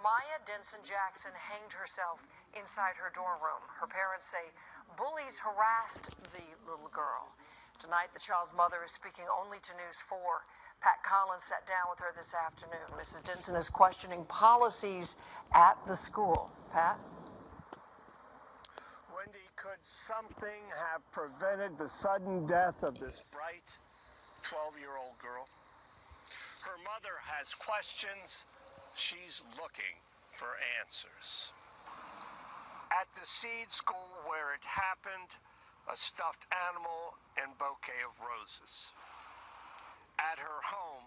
Stormiyah Denson-Jackson hanged herself inside her dorm room. Her parents say bullies harassed the little girl. Tonight, the child's mother is speaking only to News 4. Pat Collins sat down with her this afternoon. Mrs. Denson is questioning policies at the school. Pat? Wendy, could something have prevented the sudden death of this bright 12-year-old girl? Her mother has questions. She's looking for answers. At the Seed School where it happened, a stuffed animal and bouquet of roses. At her home,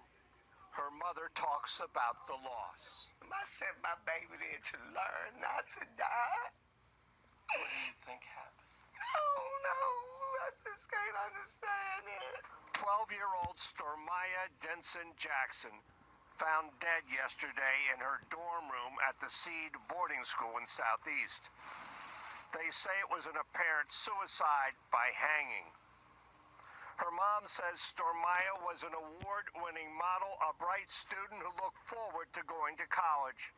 her mother talks about the loss. I sent my baby there to learn not to die. What do you think happened? Oh, no, I just can't understand it. 12-year-old Stormiyah Denson-Jackson found dead yesterday in her dorm room at the Seed boarding school in Southeast. They say it was an apparent suicide by hanging. Her mom says Stormiyah was an award-winning model, a bright student who looked forward to going to college.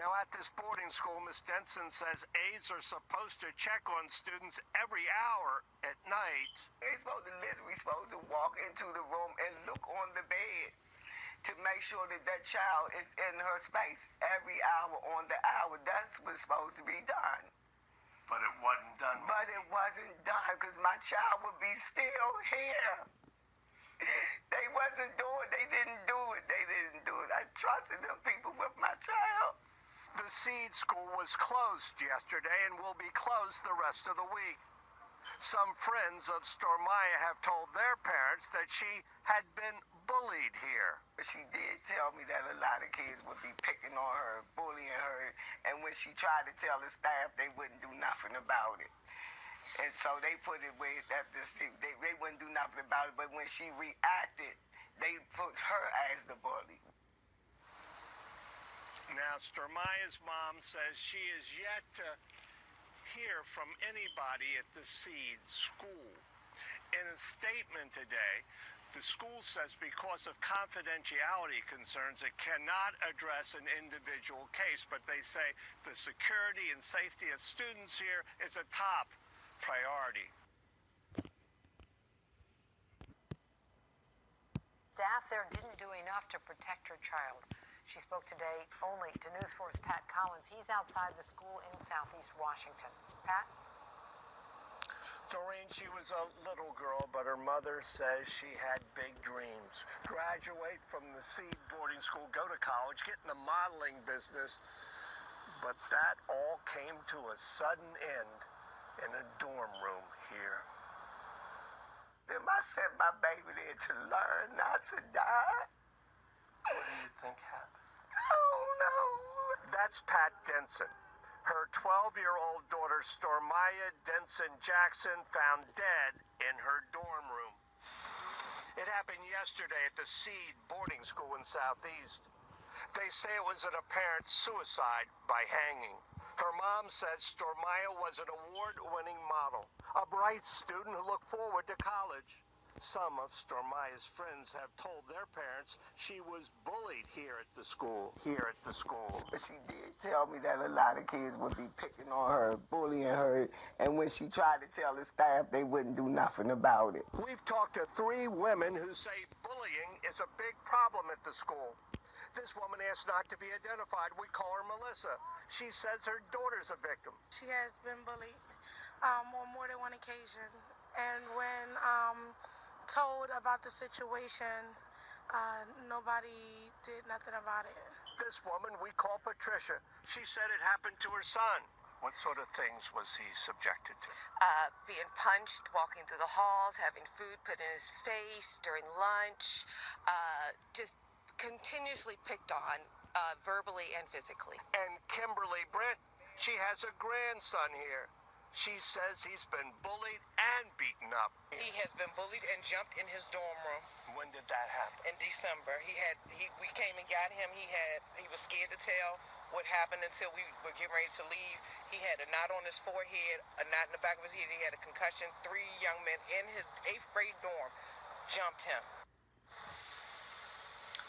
Now, at this boarding school, Miss Denson says aides are supposed to check on students every hour at night. They're supposed to walk into the room and look on the bed to make sure that that child is in her space every hour on the hour. That's what's supposed to be done. But it wasn't done. But it wasn't done because my child would be still here. They wasn't doing, they didn't do it. I trusted them people with my child. The Seed School was closed yesterday and will be closed the rest of the week. Some friends of Stormiyah have told their parents that she had been bullied here. She did tell me that a lot of kids would be picking on her, bullying her, and when she tried to tell the staff, they wouldn't do nothing about it. And so they put it with that they wouldn't do nothing about it, but when she reacted, they put her as the bully. Now, Stormiyah's mom says she is yet to hear from anybody at the Seed School. In a statement today, the school says because of confidentiality concerns, it cannot address an individual case, but they say the security and safety of students here is a top priority. Staff there didn't do enough to protect her child. She spoke today only to News 4's Pat Collins. He's outside the school in Southeast Washington. Pat? Doreen, she was a little girl, but her mother says she had big dreams. Graduate from the Seed boarding school, go to college, get in the modeling business. But that all came to a sudden end in a dorm room here. Then I sent my baby there to learn not to die. What do you think happened? Oh, no. That's Pat Denson. Her 12-year-old daughter, Stormiyah Denson-Jackson, found dead in her dorm room. It happened yesterday at the Seed boarding school in Southeast. They say it was an apparent suicide by hanging. Her mom says Stormiyah was an award-winning model, a bright student who looked forward to college. Some of Stormiyah's friends have told their parents she was bullied here at the school. But she did tell me that a lot of kids would be picking on her, bullying her, and when she tried to tell the staff, they wouldn't do nothing about it. We've talked to 3 women who say bullying is a big problem at the school. This woman asked not to be identified. We call her Melissa. She says her daughter's a victim. She has been bullied on more than one occasion. And when told about the situation, nobody did nothing about it. This woman we call Patricia. She said it happened to her son. What sort of things was he subjected to? Being punched, walking through the halls, having food put in his face during lunch, just continuously picked on verbally and physically. And Kimberly Brent, she has a grandson here. She says he's been bullied and beaten up. He has been bullied and jumped in his dorm room. When did that happen? In December. We came and got him. He was scared to tell what happened until we were getting ready to leave. He had a knot on his forehead, a knot in the back of his head. He had a concussion. 3 young men in his 8th grade dorm jumped him.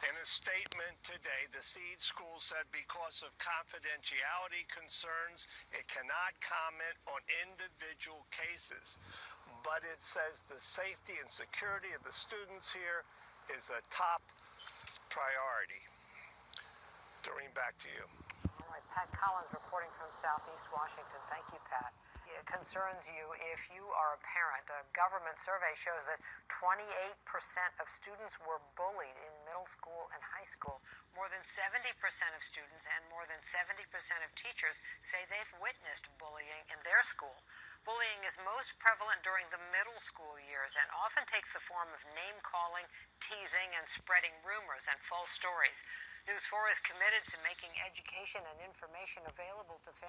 In a statement today, the Seed School said because of confidentiality concerns, it cannot comment on individual cases. But it says the safety and security of the students here is a top priority. Doreen, back to you. All right, Pat Collins reporting from Southeast Washington. Thank you, Pat. It concerns you if you are a parent. A government survey shows that 28% of students were bullied in middle school and high school. More than 70% of students and more than 70% of teachers say they've witnessed bullying in their school. Bullying is most prevalent during the middle school years and often takes the form of name-calling, teasing, and spreading rumors and false stories. News 4 is committed to making education and information available to families.